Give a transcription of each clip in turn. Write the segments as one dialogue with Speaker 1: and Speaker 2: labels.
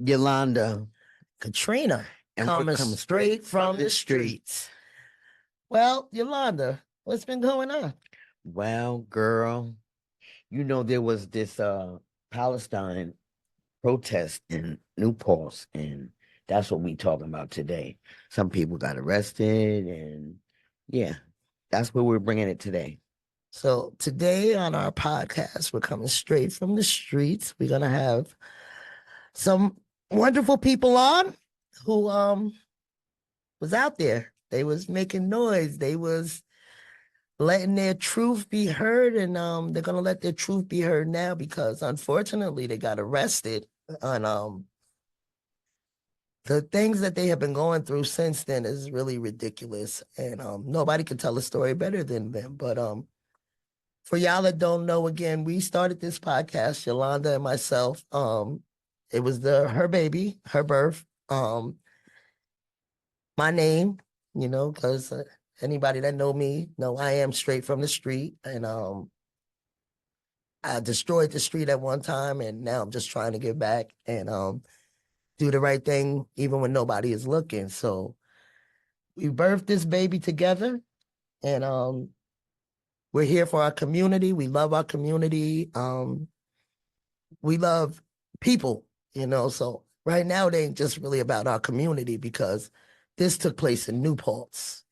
Speaker 1: Yolanda,
Speaker 2: Katrina,
Speaker 1: and
Speaker 2: coming
Speaker 1: we're coming
Speaker 2: straight from the streets. Well, Yolanda, what's been going on?
Speaker 1: Well, girl, you know there was this Palestine protest in Newport, and that's what we talking about today. Some people got arrested, and yeah, that's where we're bringing it today.
Speaker 2: So today on our podcast, we're coming straight from the streets. We're gonna have some wonderful people on who was out there. They was making noise. They was letting their truth be heard, and they're gonna let their truth be heard now because unfortunately they got arrested. And the things that they have been going through since then is really ridiculous, and nobody can tell a story better than them. But for y'all that don't know, again, we started this podcast, Yolanda and myself. It was her baby, her birth. My name, because anybody that know me know I am straight from the street, and I destroyed the street at one time, and now I'm just trying to get back and do the right thing even when nobody is looking. So we birthed this baby together, and we're here for our community. We love our community. We love people, so right now it ain't just really about our community because this took place in Newport.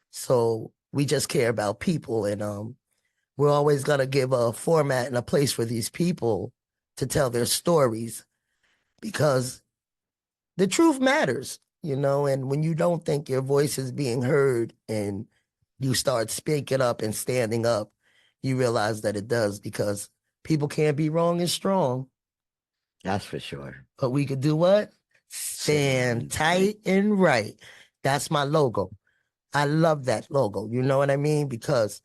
Speaker 2: So we just care about people, and we're always going to give a format and a place for these people to tell their stories because the truth matters, and when you don't think your voice is being heard and you start speaking up and standing up, you realize that it does because people can't be wrong and strong.
Speaker 1: That's for sure.
Speaker 2: But we could do what? Stand tight and right. That's my logo. I love that logo. You know what I mean? Because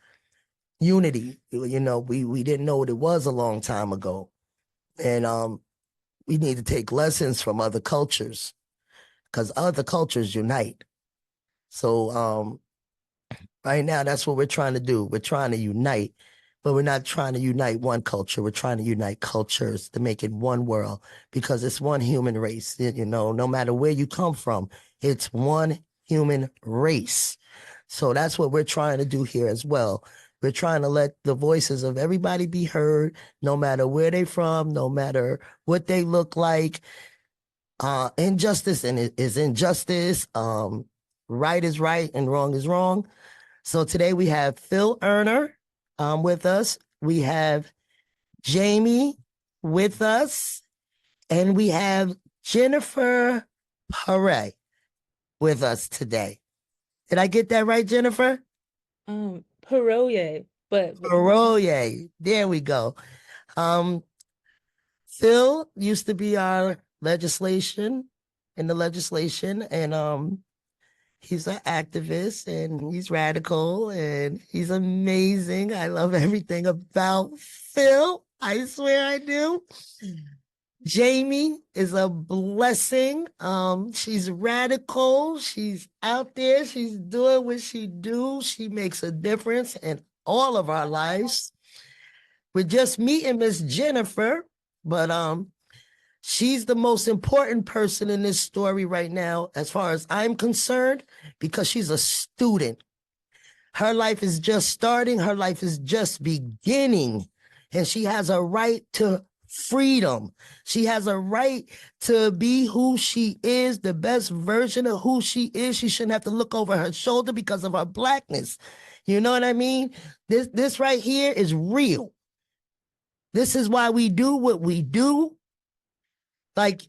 Speaker 2: unity, we didn't know what it was a long time ago. And we need to take lessons from other cultures because other cultures unite. So right now, that's what we're trying to do. We're trying to unite, but we're not trying to unite one culture. We're trying to unite cultures to make it one world because it's one human race. No matter where you come from, it's one human race. So that's what we're trying to do here as well. We're trying to let the voices of everybody be heard, no matter where they're from, no matter what they look like. Injustice is injustice. Right is right and wrong is wrong. So today we have Phil Erner with us. We have Jamie with us. And we have Jennifer Poroyé with us today. Did I get that right, Jennifer?
Speaker 3: Poroyé, but
Speaker 2: Poroyé. There we go. Phil used to be our legislation, and he's an activist, and he's radical, and he's amazing. I love everything about Phil. I swear I do. Jamie is a blessing. She's radical. She's out there. She's doing what she do. She makes a difference in all of our lives. We're just meeting Miss Jennifer, but she's the most important person in this story right now, as far as I'm concerned, because she's a student. Her life is just starting. Her life is just beginning, and she has a right to freedom. She has a right to be who she is, the best version of who she is. She shouldn't have to look over her shoulder because of her blackness. You know what I mean? This right here is real. This is why we do what we do. Like,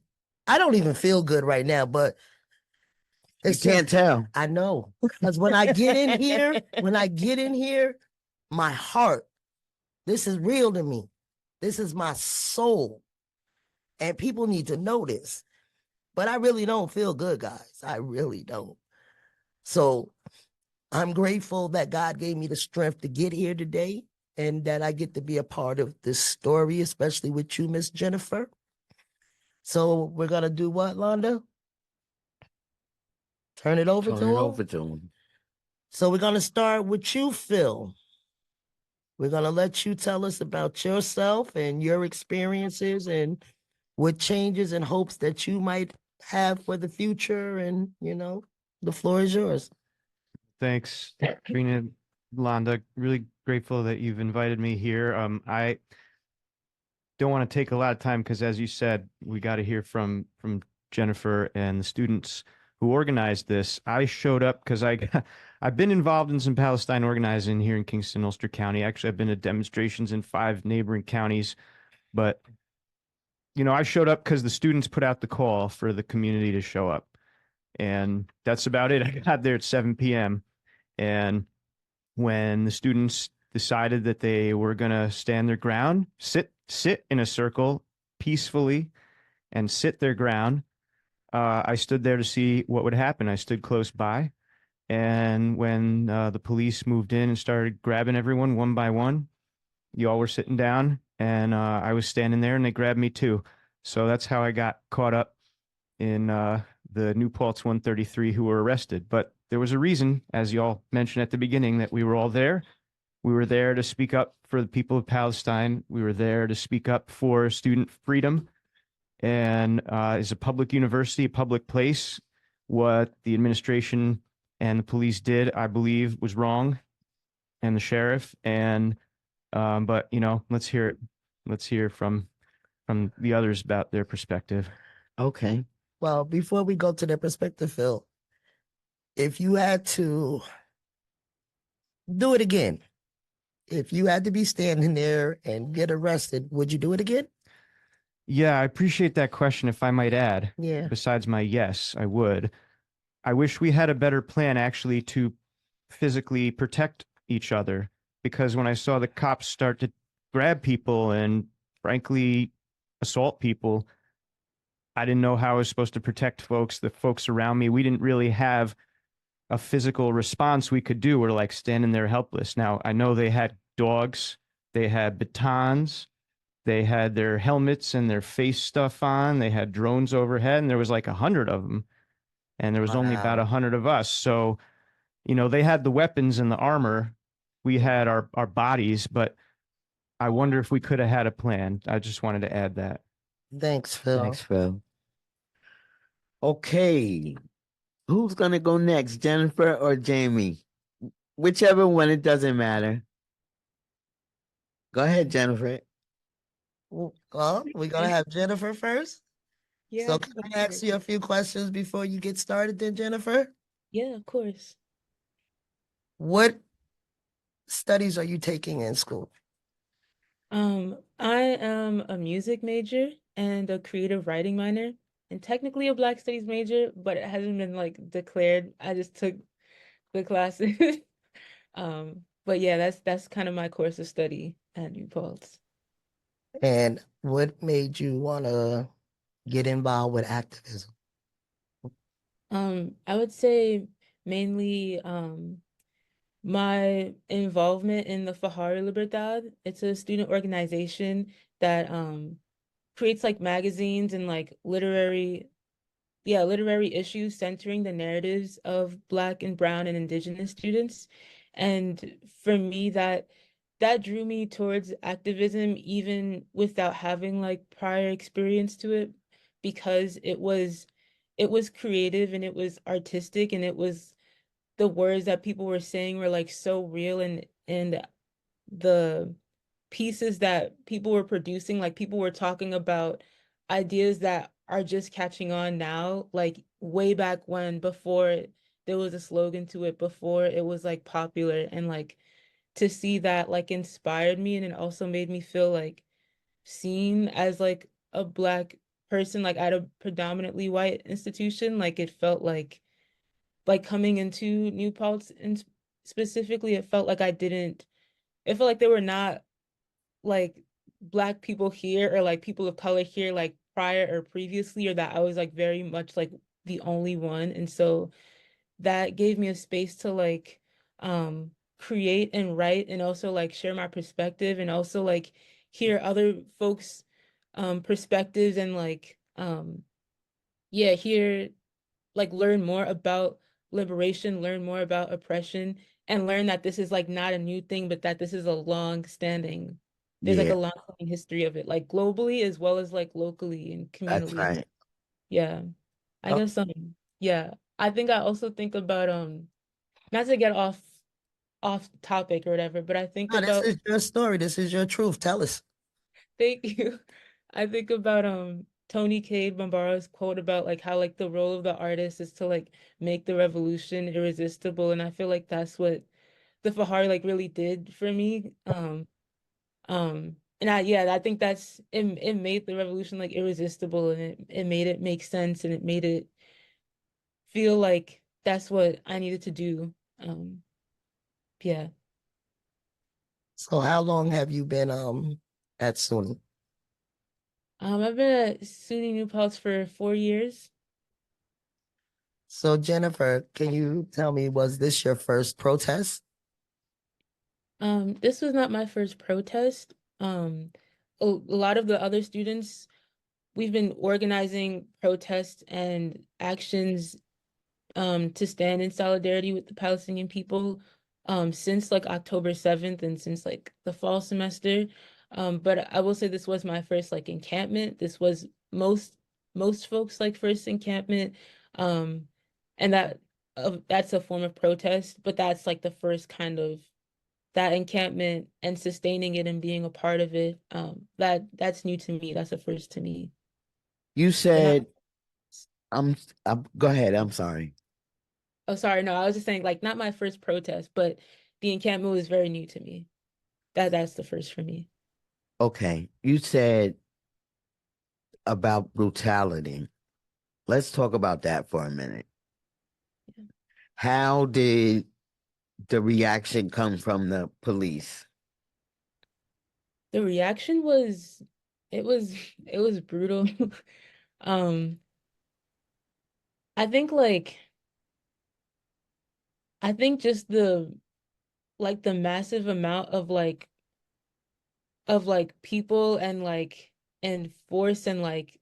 Speaker 2: I don't even feel good right now, but
Speaker 1: you can't tell.
Speaker 2: I know. Because when I get in here, my heart, this is real to me. This is my soul. And people need to know this. But I really don't feel good, guys. I really don't. So I'm grateful that God gave me the strength to get here today and that I get to be a part of this story, especially with you, Miss Jennifer. So we're going to do what, Londa? Turn it over to him. So we're going to start with you, Phil. We're going to let you tell us about yourself and your experiences and what changes and hopes that you might have for the future. And, the floor is yours.
Speaker 4: Thanks, Katrina, Yolanda. Really grateful that you've invited me here. I don't want to take a lot of time because, as you said, we got to hear from Jennifer and the students who organized this. I showed up because I've been involved in some Palestine organizing here in Kingston, Ulster County. Actually, I've been to demonstrations in 5 neighboring counties, but I showed up because the students put out the call for the community to show up, and that's about it. I got there at 7 p.m. And when the students decided that they were going to stand their ground, sit in a circle peacefully and sit their ground, I stood there to see what would happen. I stood close by. And when the police moved in and started grabbing everyone one by one, you all were sitting down, and I was standing there, and they grabbed me too. So that's how I got caught up in the New Paltz 133 who were arrested. But there was a reason, as you all mentioned at the beginning, that we were all there. We were there to speak up for the people of Palestine. We were there to speak up for student freedom. And as a public university, a public place, what the administration and the police did, I believe, was wrong, and the sheriff. And but let's hear it. Let's hear from the others about their perspective.
Speaker 1: Okay.
Speaker 2: Well, before we go to their perspective, Phil, if you had to do it again, if you had to be standing there and get arrested, would you do it again?
Speaker 4: Yeah, I appreciate that question, if I might add.
Speaker 2: Yeah.
Speaker 4: Besides my yes, I would. I wish we had a better plan actually to physically protect each other, because when I saw the cops start to grab people and frankly assault people, I didn't know how I was supposed to protect the folks around me. We didn't really have a physical response we could do. We're like standing there helpless. Now, I know they had dogs, they had batons, they had their helmets and their face stuff on, they had drones overhead, and there was like 100 of them. And there was only about 100 of us. So, they had the weapons and the armor. We had our bodies, but I wonder if we could have had a plan. I just wanted to add that.
Speaker 2: Thanks, Phil.
Speaker 1: Thanks, Phil. Okay. Who's going to go next, Jennifer or Jamie? Whichever one, it doesn't matter. Go ahead, Jennifer.
Speaker 2: Well, we're going to have Jennifer first.
Speaker 3: Yeah,
Speaker 2: So can I ask you a few questions before you get started then, Jennifer?
Speaker 3: yeah, of course.
Speaker 2: What studies are you taking in school?
Speaker 3: I am a music major and a creative writing minor, and technically a Black Studies major, but it hasn't been like declared. I just took the classes. But yeah, that's kind of my course of study at New Paltz.
Speaker 2: And what made you want to get involved with activism?
Speaker 3: I would say mainly my involvement in the Fahari Libertad. It's a student organization that creates like magazines and like literary issues centering the narratives of Black and Brown and Indigenous students. And for me, that drew me towards activism even without having like prior experience to it, because it was creative and it was artistic, and it was the words that people were saying were like so real, and the pieces that people were producing, like people were talking about ideas that are just catching on now, like way back when, before there was a slogan to it, before it was like popular. And like to see that like inspired me, and it also made me feel like seen as like a Black person, like at a predominantly white institution. Like it felt like coming into New Paltz, and specifically it felt like it felt like there were not like Black people here or like people of color here like prior or previously, or that I was like very much like the only one. And so that gave me a space to like create and write, and also like share my perspective, and also like hear other folks perspectives, and like hear, like learn more about liberation, learn more about oppression, and learn that this is like not a new thing, but that this is a long standing There's like
Speaker 1: Yeah,
Speaker 3: a long history of it, like globally as well as like locally and
Speaker 1: that's
Speaker 3: communally.
Speaker 1: right.
Speaker 3: Yeah. I
Speaker 2: Oh,
Speaker 3: guess yeah. I think I also think about not to get off topic or whatever, but I think
Speaker 2: no, this
Speaker 3: about
Speaker 2: is your story. This is your truth. Tell us.
Speaker 3: thank you. I think about Tony Cade Bambara's quote about like how like the role of the artist is to like make the revolution irresistible, and I feel like that's what the Fahari like really did for me. And I think it made the revolution like irresistible, and it made it make sense, and it made it feel like that's what I needed to do. Yeah.
Speaker 2: So how long have you been at SUNY?
Speaker 3: I've been at SUNY New Paltz for 4 years.
Speaker 2: So Jennifer, can you tell me, was this your first protest?
Speaker 3: This was not my first protest. A lot of the other students, we've been organizing protests and actions to stand in solidarity with the Palestinian people since like October 7th and since like the fall semester. But I will say this was my first like encampment. This was most folks like first encampment. Um, and that's a form of protest, but that's like the first kind of that encampment and sustaining it and being a part of it. That's new to me. That's a first to me.
Speaker 1: You
Speaker 3: But not
Speaker 1: said I'm go ahead. I'm sorry.
Speaker 3: Oh, sorry. No, I was just saying, like, not my first protest, but the encampment was very new to me. That's the first for me.
Speaker 1: Okay. You said about brutality. Let's talk about that for a minute. How did the reaction come from the police?
Speaker 3: The reaction was, it was, it was brutal. Um, I think like, I think just the massive amount of like people and force and like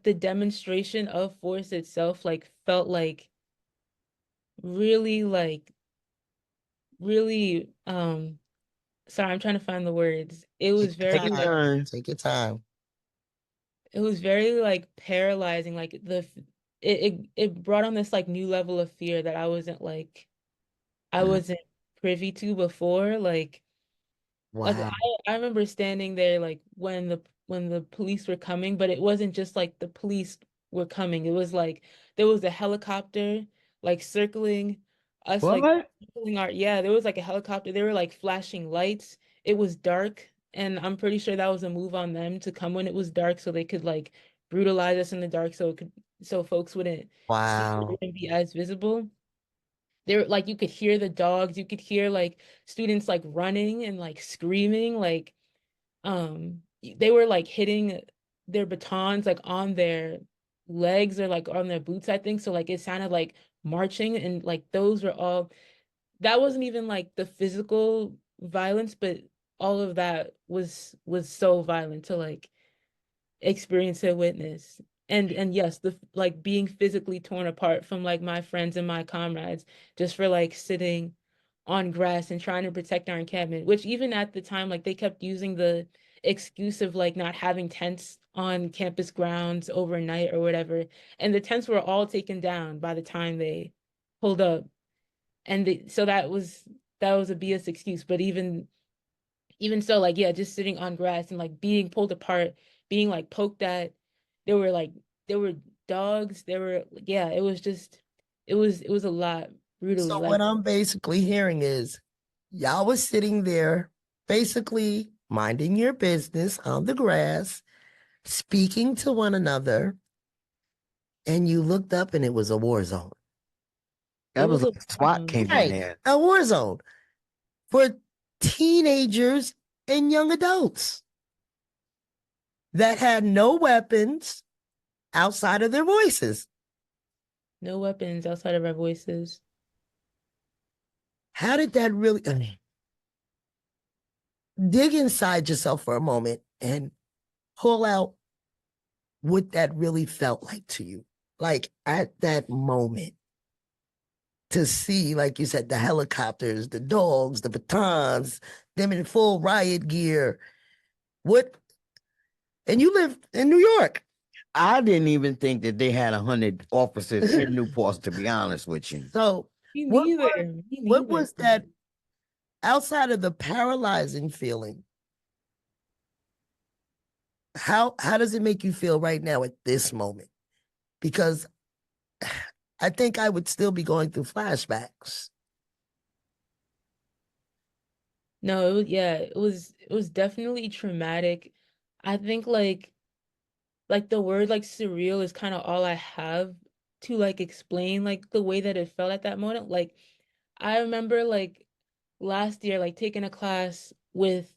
Speaker 3: the demonstration of force itself, like felt really, like, really, sorry, I'm trying to find the words. It
Speaker 2: Take
Speaker 3: was
Speaker 2: your
Speaker 1: Take your
Speaker 3: very,
Speaker 2: time.
Speaker 1: time.
Speaker 2: Take your time.
Speaker 3: it was very like paralyzing. Like it brought on this like new level of fear that I
Speaker 1: Mm.
Speaker 3: wasn't privy to before. Like
Speaker 2: Wow.
Speaker 3: I remember standing there like when the police were coming, but it wasn't just like the police were coming. It was like there was a helicopter like circling us, like
Speaker 1: What?
Speaker 3: circling our, yeah, there was like a helicopter. They were like flashing lights. It was dark, and I'm pretty sure that was a move on them to come when it was dark so they could like brutalize us in the dark so folks wouldn't see it,
Speaker 2: Wow.
Speaker 3: wouldn't be as visible. There, like, you could hear the dogs, you could hear like students like running and like screaming, like they were like hitting their batons like on their legs or like on their boots, I think. So like it sounded like marching, and like those were all, that wasn't even like the physical violence, but all of that was so violent to like experience and witness. And yes, the like being physically torn apart from like my friends and my comrades just for like sitting on grass and trying to protect our encampment, which even at the time, like they kept using the excuse of like not having tents on campus grounds overnight or whatever. And the tents were all taken down by the time they pulled up. So that was a BS excuse. But even so, like, yeah, just sitting on grass and like being pulled apart, being like poked at. There were dogs, there were, yeah, it was just, it was a lot brutally.
Speaker 2: So
Speaker 3: Like,
Speaker 2: what I'm basically hearing is y'all was sitting there basically minding your business on the grass, speaking to one another, and you looked up and it was a war zone.
Speaker 3: it
Speaker 1: That was
Speaker 3: was a
Speaker 1: like SWAT came in
Speaker 2: Right.
Speaker 1: there.
Speaker 2: A war zone for teenagers and young adults that had no weapons outside of their voices.
Speaker 3: no weapons outside of our voices.
Speaker 2: How did that really dig inside yourself for a moment and pull out what that really felt like to you? Like at that moment, to see, like you said, the helicopters, the dogs, the batons, them in full riot gear. What? And you live in New York.
Speaker 1: I didn't even think that they had 100 officers in Newport, to be honest with you.
Speaker 2: So
Speaker 3: Me
Speaker 2: what
Speaker 3: neither.
Speaker 2: was,
Speaker 3: Me
Speaker 2: what
Speaker 3: neither.
Speaker 2: was that outside of the paralyzing feeling? How does it make you feel right now at this moment? Because I think I would still be going through flashbacks.
Speaker 3: No, yeah, it was definitely traumatic. I think like the word like surreal is kind of all I have to like explain like the way that it felt at that moment. Like I remember like last year like taking a class with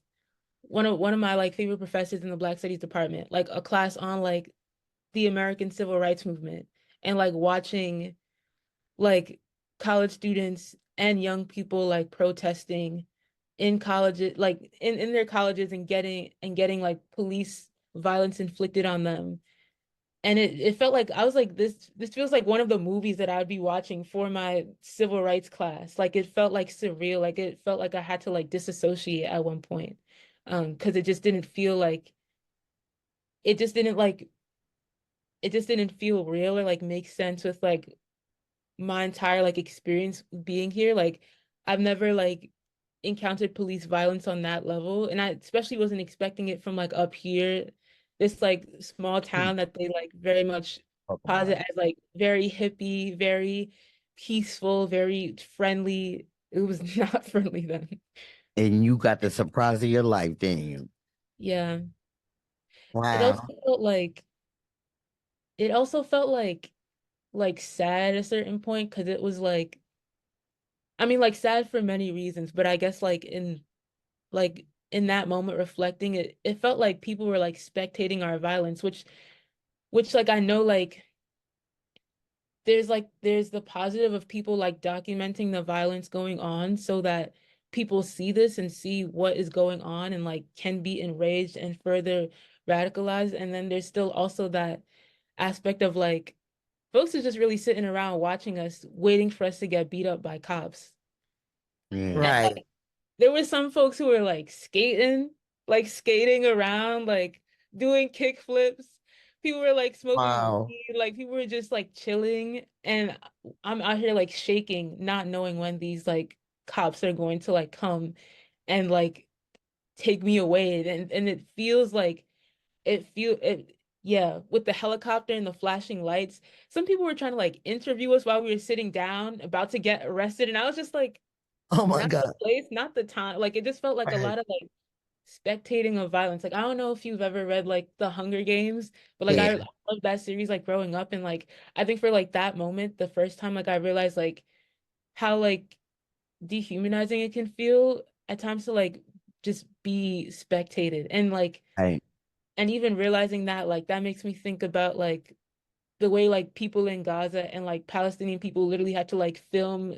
Speaker 3: one of my like favorite professors in the Black Studies department, like a class on like the American Civil Rights Movement and like watching like college students and young people like protesting in colleges like in their colleges and getting like police violence inflicted on them. And it felt like I was like this feels like one of the movies that I'd be watching for my civil rights class. Like it felt like surreal. Like it felt like I had to like disassociate at one point. Because it just didn't feel like it just didn't like it just didn't feel real or like make sense with like my entire like experience being here. Like I've never like encountered police violence on that level, and I especially wasn't expecting it from like up here, this like small town that they like very much
Speaker 1: Talk about
Speaker 3: posit
Speaker 1: it.
Speaker 3: as like very hippie, very peaceful, very friendly. It was not friendly then.
Speaker 1: And you got the surprise of your life, didn't you?
Speaker 3: Yeah. It also
Speaker 2: Wow.
Speaker 3: felt like it also felt like sad at a certain point because it was like I mean like sad for many reasons, but I guess like in that moment reflecting it, it felt like people were like spectating our violence, which like I know there's the positive of people like documenting the violence going on so that people see this and see what is going on and like can be enraged and further radicalized. And then there's still also that aspect of like folks are just really sitting around watching us, waiting for us to get beat up by cops.
Speaker 1: Yeah.
Speaker 3: And
Speaker 2: Right.
Speaker 3: there were some folks who were like skating around, like doing kick flips. People were like smoking
Speaker 2: Wow.
Speaker 3: weed, like people were just like chilling. And I'm out here like shaking, not knowing when these like cops are going to like come and like take me away. And it feels like it yeah, with the helicopter and the flashing lights. Some people were trying to like interview us while we were sitting down, about to get arrested. And I was just like,
Speaker 2: Oh my
Speaker 3: not the
Speaker 2: God.
Speaker 3: place, not the time. Like it just felt like a
Speaker 2: Right.
Speaker 3: lot of like spectating of violence. Like I don't know if you've ever read like The Hunger Games, but like I
Speaker 2: Yeah.
Speaker 3: loved that series like growing up and like I think for like that moment, the first time like I realized like how like dehumanizing it can feel at times to like just be spectated and like
Speaker 1: Right.
Speaker 3: and even realizing that like that makes me think about like the way like people in Gaza and like Palestinian people literally had to like film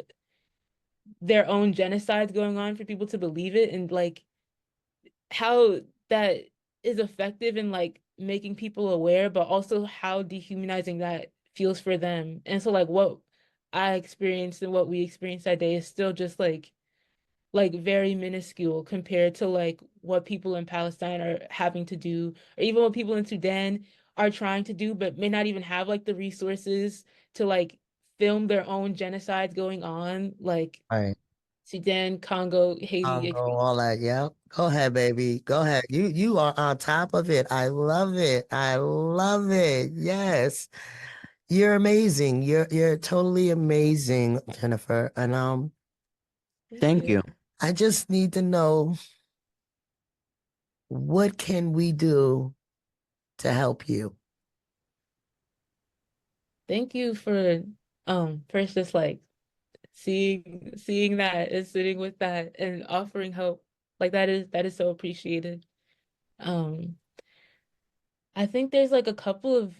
Speaker 3: their own genocides going on for people to believe it and like how that is effective in like making people aware, but also how dehumanizing that feels for them. And so like what I experienced and what we experienced that day is still just like very minuscule compared to like what people in Palestine are having to do, or even what people in Sudan are trying to do, but may not even have like the resources to like film their own genocides going on, like
Speaker 2: Right.
Speaker 3: Sudan, Congo,
Speaker 2: I'll
Speaker 3: Haiti,
Speaker 2: go all that. Yeah. Go ahead, baby. Go ahead. You are on top of it. I love it. I love it. Yes. You're amazing. You're totally amazing, Jennifer. And
Speaker 3: Thank
Speaker 1: Thank
Speaker 3: you.
Speaker 1: you.
Speaker 2: I just need to know, what can we do to help you?
Speaker 3: Thank you for first just like seeing that and sitting with that and offering help. Like that is so appreciated. Um I think there's like a couple of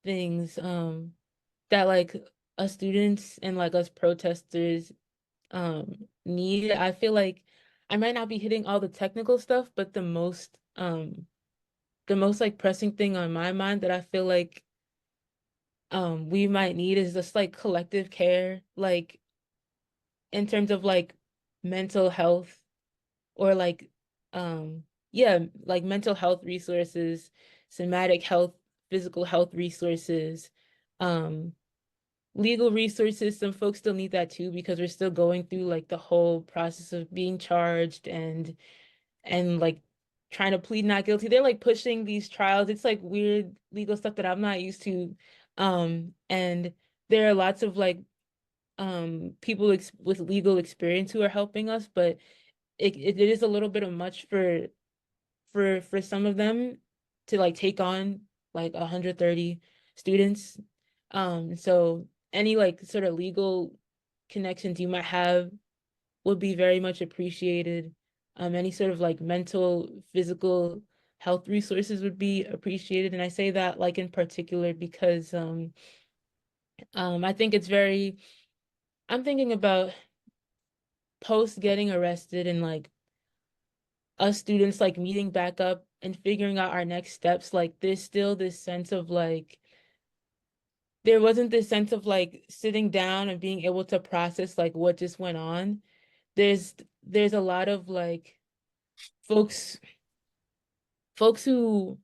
Speaker 3: things that like us students and like us protesters need. I feel like I might not be hitting all the technical stuff, but the most like pressing thing on my mind that I feel like we might need is just like collective care, like in terms of like mental health or like um yeah, like mental health resources, somatic health, physical health resources, legal resources. Some folks still need that too because we're still going through like the whole process of being charged and like trying to plead not guilty. They're like pushing these trials. It's like weird legal stuff that I'm not used to. And there are lots of like people with legal experience who are helping us, but it is a little bit of much for some of them to like take on like 130 students. So any like sort of legal connections you might have would be very much appreciated. Any sort of like mental, physical health resources would be appreciated. And I say that like in particular because I think it's very, I'm thinking about post getting arrested and like us students like meeting back up and figuring out our next steps. Like there's still this sense of like, there wasn't this sense of like sitting down and being able to process like what just went on. There's a lot of like folks who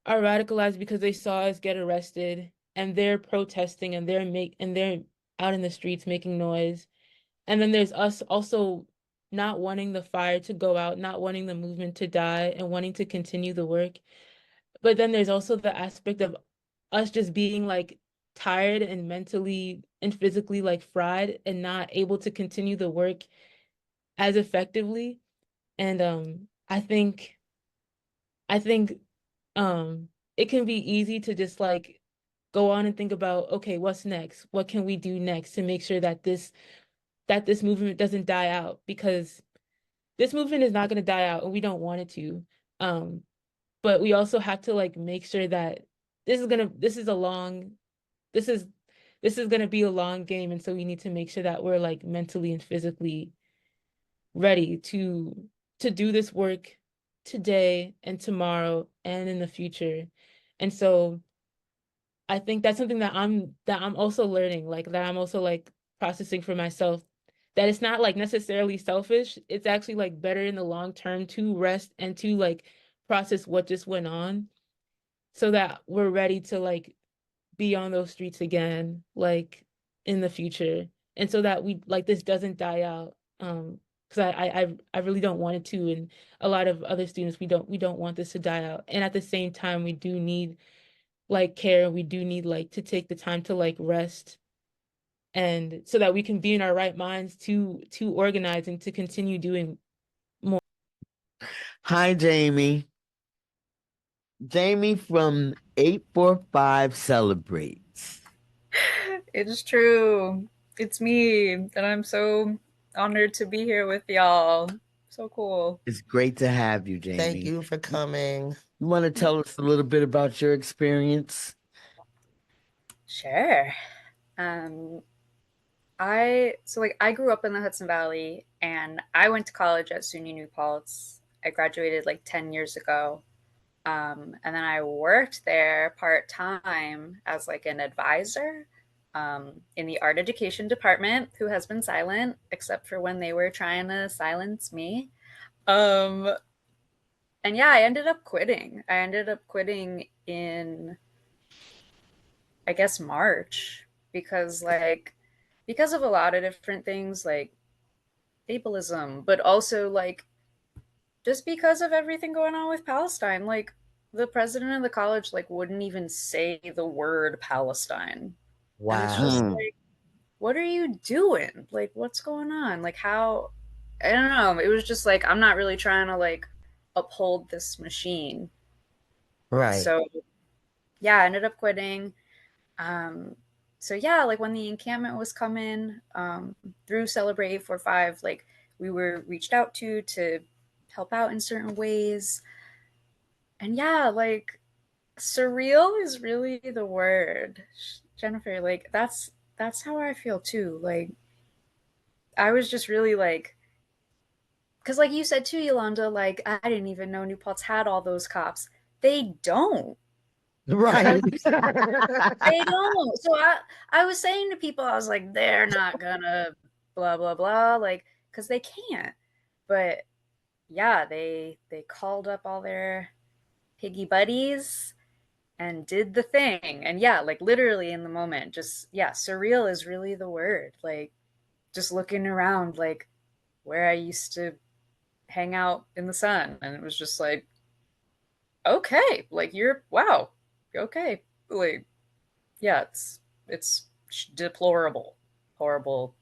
Speaker 3: are radicalized because they saw us get arrested and they're protesting and they're out in the streets making noise. And then there's us also not wanting the fire to go out, not wanting the movement to die and wanting to continue the work. But then there's also the aspect of us just being like tired and mentally and physically like fried and not able to continue the work as effectively. And I think it can be easy to just like go on and think about, okay, what's next? What can we do next to make sure that this movement doesn't die out? Because this movement is not going to die out and we don't want it to. But we also have to like make sure that this is going to be a long game, and so we need to make sure that we're like mentally and physically ready to do this work today and tomorrow and in the future. And so I think that's something that I'm also learning, like that I'm also like processing for myself, that it's not like necessarily selfish. It's actually like better in the long term to rest and to like process what just went on so that we're ready to like be on those streets again, like in the future. And so that we like this doesn't die out. Because I really don't want it to, and a lot of other students we don't want this to die out. And at the same time, we do need like care. We do need like to take the time to like rest, and so that we can be in our right minds to organize and to continue doing more.
Speaker 1: Hi, Jamie. Jamie from 845 Celebrates.
Speaker 5: It is true. It's me, and I'm so honored to be here with y'all. So cool.
Speaker 1: It's great to have you, Jamie.
Speaker 2: Thank you for coming.
Speaker 1: You want to tell us a little bit about your experience?
Speaker 5: Sure. I grew up in the Hudson Valley, and I went to college at SUNY New Paltz. I graduated like 10 years ago. And then I worked there part-time as like an advisor in the art education department, who has been silent except for when they were trying to silence me. And yeah, I ended up quitting. I ended up quitting in, I guess, March because of a lot of different things like ableism, but also like just because of everything going on with Palestine. Like the president of the college like wouldn't even say the word Palestine. And it's just
Speaker 2: Wow.
Speaker 5: like, what are you doing? Like, what's going on? Like, how? I don't know. It was just like, I'm not really trying to like uphold this machine.
Speaker 2: Right.
Speaker 5: So yeah, I ended up quitting. So yeah, like when the encampment was coming through Celebrate 845, like we were reached out to help out in certain ways. And yeah, like surreal is really the word. Jennifer, like that's how I feel too. Like I was just really like, because like you said too, Yolanda, like I didn't even know New Paltz had all those cops. They don't.
Speaker 2: Right.
Speaker 5: They don't. So I was saying to people, I was like, they're not gonna blah blah blah, like because they can't. But yeah, they called up all their piggy buddies and did the thing. And yeah, like literally in the moment, just yeah, surreal is really the word. Like just looking around like where I used to hang out in the sun, and it was just like, okay, like you're wow, okay. Like yeah, it's deplorable. Horrible,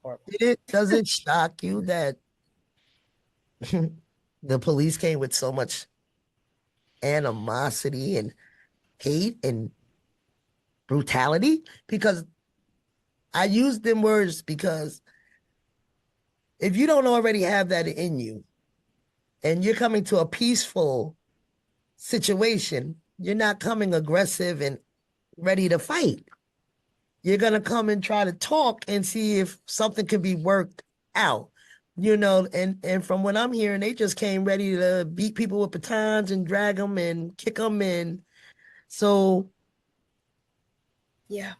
Speaker 5: horrible.
Speaker 2: Does it shock you that the police came with so much animosity and hate and brutality? Because I use them words because if you don't already have that in you and you're coming to a peaceful situation, you're not coming aggressive and ready to fight. You're going to come and try to talk and see if something can be worked out. You know, and from what I'm hearing, they just came ready to beat people with batons and drag them and kick them. And so,
Speaker 5: Yeah.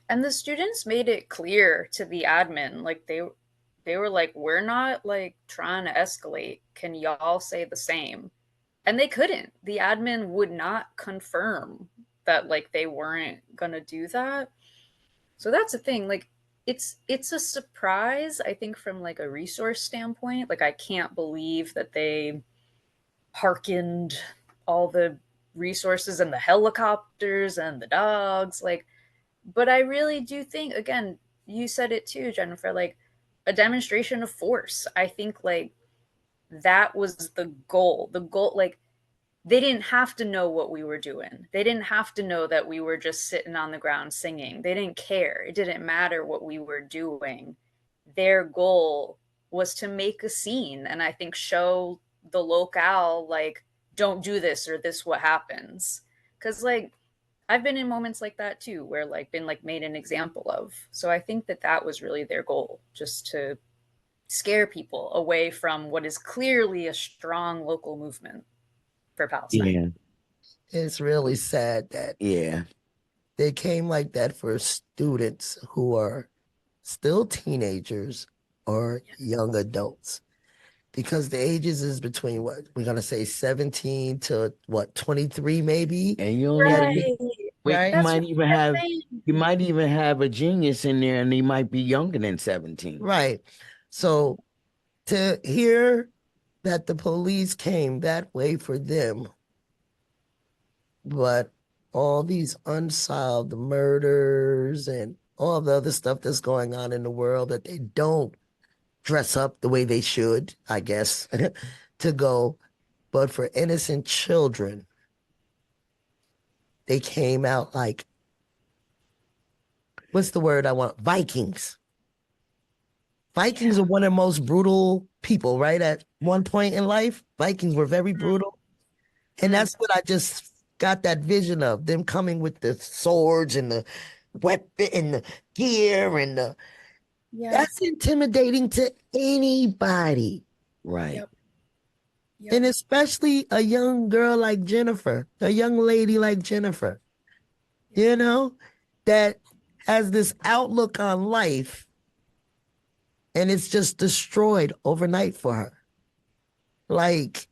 Speaker 5: And the students made it clear to the admin, like they were like, we're not like trying to escalate. Can y'all say the same? And they couldn't. The admin would not confirm that like they weren't gonna do that. So that's the thing. Like it's a surprise, I think, from like a resource standpoint. Like I can't believe that they hearkened all the resources and the helicopters and the dogs. Like, but I really do think, again, you said it too, Jennifer, like a demonstration of force. I think like that was the goal. The goal, like, they didn't have to know what we were doing. They didn't have to know that we were just sitting on the ground singing. They didn't care. It didn't matter what we were doing. Their goal was to make a scene and I think show the locale, like, don't do this or this what happens. Because, like, I've been in moments like that too, where like been like made an example of. So I think that that was really their goal, just to scare people away from what is clearly a strong local movement for Palestine.
Speaker 1: Yeah,
Speaker 2: it's really sad that
Speaker 1: yeah,
Speaker 2: they came like that for students who are still teenagers or young adults. Because the ages is between what we're gonna say 17 to what 23 maybe.
Speaker 1: and you only
Speaker 2: Yeah,
Speaker 5: Right.
Speaker 2: right.
Speaker 5: That's
Speaker 1: might
Speaker 5: what
Speaker 1: even
Speaker 5: I'm
Speaker 1: have
Speaker 5: saying.
Speaker 1: you might even have a genius in there, and he might be younger than 17.
Speaker 2: Right. So to hear that the police came that way for them, but all these unsolved murders and all the other stuff that's going on in the world that they don't dress up the way they should, I guess, to go. But for innocent children, they came out like, what's the word I want? Vikings. Vikings are one of the most brutal people, right? At one point in life, Vikings were very brutal. And that's what I just got that vision of them coming with the swords and the weapon and the gear and the that's intimidating to anybody.
Speaker 1: Right.
Speaker 5: Yep.
Speaker 2: And especially a young girl like Jennifer, a young lady like Jennifer, you know, that has this outlook on life and it's just destroyed overnight for her. Like,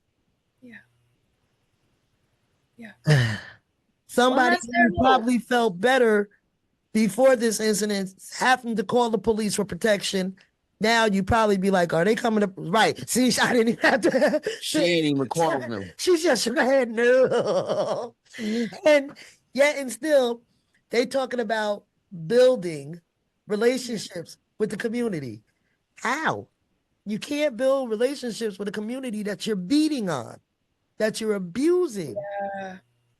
Speaker 2: somebody
Speaker 5: that's their
Speaker 2: who
Speaker 5: goal.
Speaker 2: probably felt better before this incident having to call the police for protection. Now you probably be like, are they coming up? Right. See, I didn't even have to.
Speaker 1: She ain't even calling them.
Speaker 2: She just shook her head, no. And yet and still, they talking about building relationships with the community. How? You can't build relationships with a community that you're beating on, that you're abusing.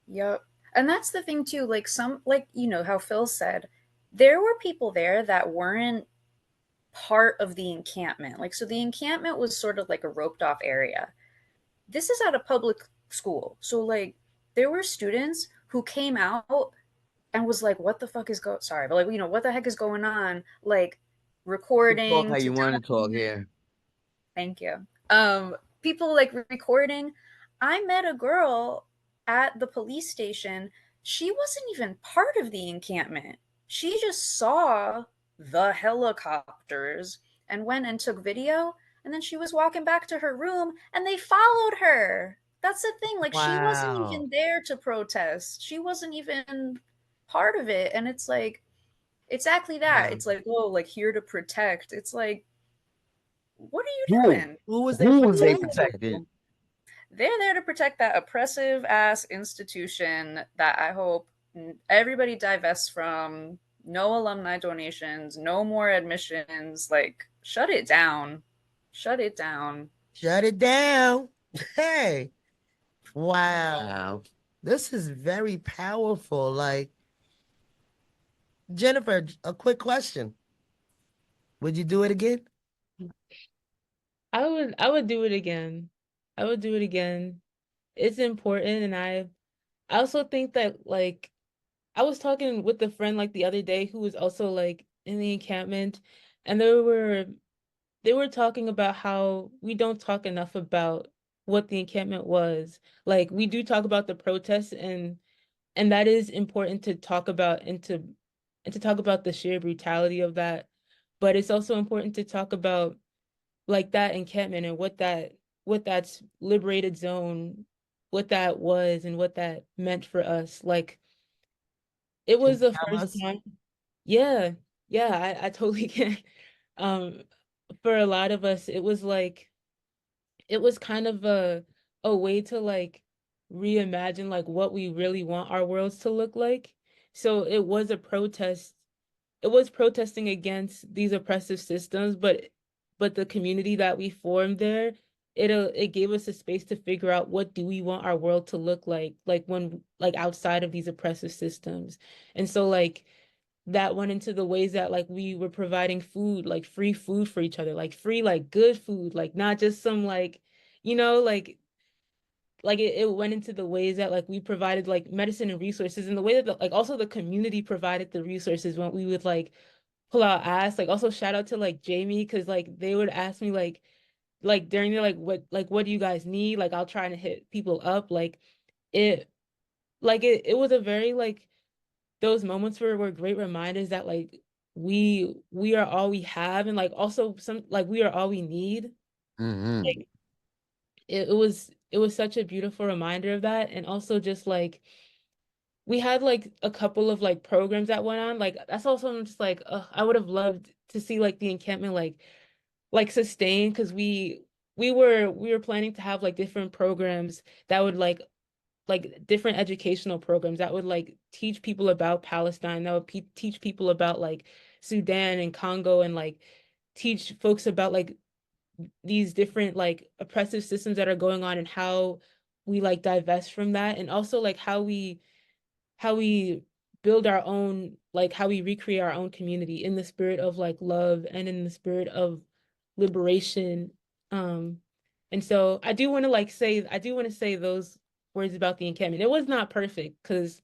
Speaker 5: Yep. And that's the thing too, like some, like, you know, how Phil said, there were people there that weren't part of the encampment. Like, so the encampment was sort of like a roped off area. This is at a public school. So like there were students who came out and was like, what the fuck is sorry, but like, you know, what the heck is going on? Like recording.
Speaker 1: Talk how you want to talk here.
Speaker 5: Thank you. People like recording. I met a girl at the police station. She wasn't even part of the encampment. She just saw the helicopters and went and took video. And then she was walking back to her room and they followed her. That's the thing. Like, she wasn't
Speaker 2: Wow.
Speaker 5: even there to protest. She wasn't even part of it. And it's like, exactly that.
Speaker 2: Wow.
Speaker 5: It's like, oh, like, here to protect. It's like, what are you
Speaker 1: Who?
Speaker 5: doing?
Speaker 2: Who was they
Speaker 1: Who was they
Speaker 2: protecting?
Speaker 1: protecting?
Speaker 5: They're there to protect that oppressive ass institution that I hope everybody divests from. No alumni donations, no more admissions. Like, shut it down. Shut it down.
Speaker 2: Shut it down. Hey, wow.
Speaker 1: Wow.
Speaker 2: This is very powerful. Like, Jennifer, a quick question. Would you do it again?
Speaker 3: I would do it again. I would do it again. It's important, and I also think that, like, I was talking with a friend like the other day who was also like in the encampment, and they were talking about how we don't talk enough about what the encampment was. Like, we do talk about the protests, and that is important to talk about, and to talk about the sheer brutality of that. But it's also important to talk about like that encampment and what that's liberated zone, what that was and what that meant for us. Like, it
Speaker 2: Can
Speaker 3: was
Speaker 2: you
Speaker 3: the
Speaker 2: tell
Speaker 3: first
Speaker 2: us?
Speaker 3: time. Yeah, yeah, I totally can. Um, for a lot of us, it was kind of a way to like reimagine like what we really want our worlds to look like. So it was a protest. It was protesting against these oppressive systems, but the community that we formed there, it gave us a space to figure out what do we want our world to look like when like outside of these oppressive systems. And so like that went into the ways that like we were providing food, like free food for each other, like free, like good food, like not just some like, like it went into the ways that like we provided like medicine and resources, and the way that like also the community provided the resources when we would like pull out ass. Like, also shout out to like Jamie, because like they would ask me like during the what do you guys need, like I'll try to hit people up. It it was a very like those moments were great reminders that like we are all we have, and like also some like we are all we need.
Speaker 1: Mm-hmm.
Speaker 3: Like, it was such a beautiful reminder of that. And also just like we had like a couple of like programs that went on. Like, that's also, I'm just like, I would have loved to see like the encampment like sustain, because we were planning to have like different programs that would like different educational programs that would like teach people about Palestine, that would teach people about like Sudan and Congo, and like teach folks about like these different like oppressive systems that are going on, and how we like divest from that, and also like how we build our own, like how we recreate our own community in the spirit of like love and in the spirit of liberation. um and so I do want to say those words about the encampment. It was not perfect, because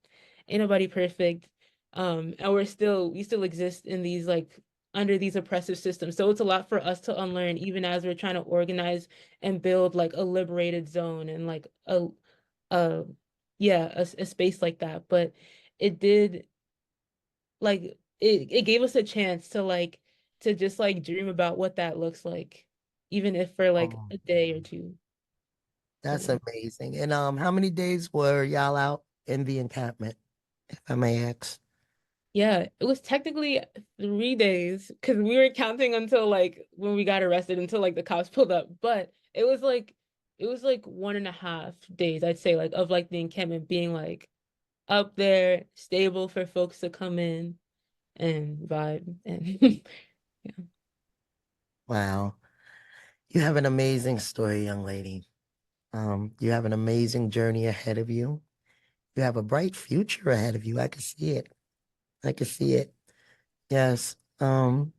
Speaker 3: ain't nobody perfect. And we still exist in these like under these oppressive systems, so it's a lot for us to unlearn, even as we're trying to organize and build like a liberated zone, and like a yeah, a space like that. But it did like it gave us a chance to just like dream about what that looks like, even if for like
Speaker 2: Oh,
Speaker 3: a day or two.
Speaker 2: that's
Speaker 3: So
Speaker 2: amazing. And how many days were y'all out in the encampment, if I may ask?
Speaker 3: yeah, it was technically 3 days, because we were counting until like when we got arrested, until like the cops pulled up. But it was like 1.5 days, I'd say, like of like the encampment being like up there, stable for folks to come in and vibe. And yeah.
Speaker 2: Wow. You have an amazing story, young lady. You have an amazing journey ahead of you. You have a bright future ahead of you. I can see it. I can see it. Yes. God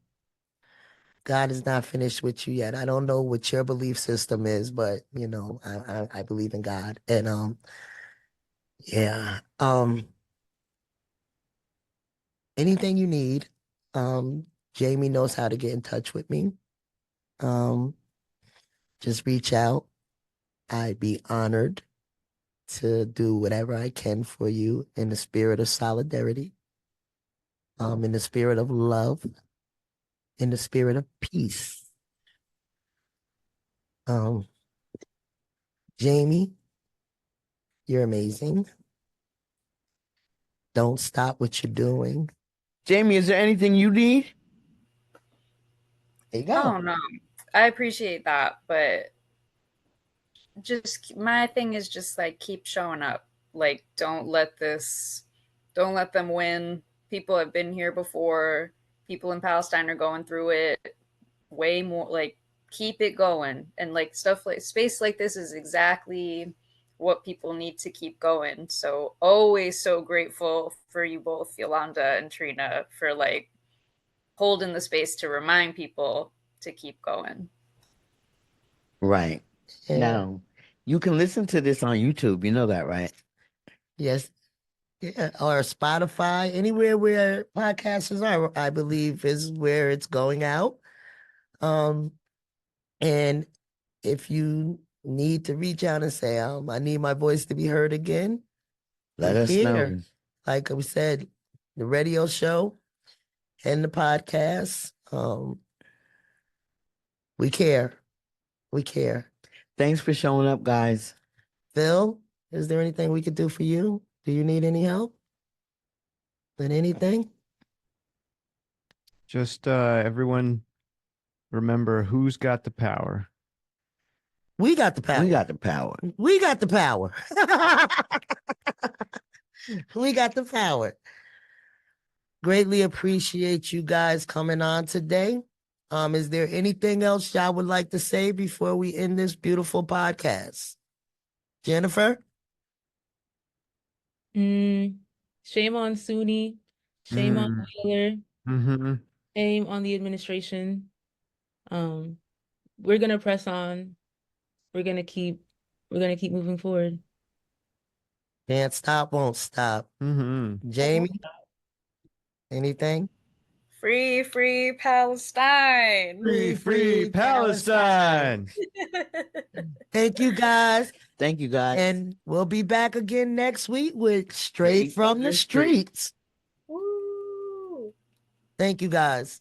Speaker 2: is not finished with you yet. I don't know what your belief system is, but I believe in God. And yeah. Anything you need, Jamie knows how to get in touch with me. Um, just reach out. I'd be honored to do whatever I can for you in the spirit of solidarity, in the spirit of love, in the spirit of peace. Jamie, you're amazing. Don't stop what you're doing.
Speaker 1: Jamie, is there anything you need?
Speaker 2: There you go.
Speaker 5: Oh no, I appreciate that, but just my thing is just like keep showing up. Like don't let them win. People have been here before. People in Palestine are going through it way more. Like keep it going, and like stuff like space like this is exactly what people need to keep going. So always so grateful for you both, Yolanda and Trina, for like holding the space to remind people to keep going.
Speaker 1: Right.
Speaker 2: Yeah.
Speaker 1: Now, you can listen to this on YouTube. You know that, right?
Speaker 2: Yes. Yeah. Or Spotify, anywhere where podcasts are, I believe is where it's going out. And if you need to reach out and say, I need my voice to be heard again,
Speaker 1: Let
Speaker 2: we're
Speaker 1: us
Speaker 2: here.
Speaker 1: know.
Speaker 2: Like we said, the radio show and the podcast. We care. We care.
Speaker 1: Thanks for showing up, guys.
Speaker 2: Phil, is there anything we could do for you? Do you need any help with anything?
Speaker 4: Just everyone remember who's got the power.
Speaker 2: We got the power.
Speaker 1: We got the power.
Speaker 2: We got the power. We got the power. Greatly appreciate you guys coming on today. Is there anything else y'all would like to say before we end this beautiful podcast? Jennifer?
Speaker 3: Shame on Sunni. Shame on Wheeler.
Speaker 4: Mm-hmm.
Speaker 3: Shame on the administration. We're gonna press on. We're gonna keep moving forward.
Speaker 2: Can't stop, won't stop.
Speaker 4: Mm-hmm.
Speaker 2: Jamie? Anything?
Speaker 5: Free, free Palestine.
Speaker 4: Free, free Palestine.
Speaker 2: Thank you guys.
Speaker 1: Thank you, guys.
Speaker 2: And we'll be back again next week with Straight from the Streets.
Speaker 5: Woo.
Speaker 2: Thank you guys.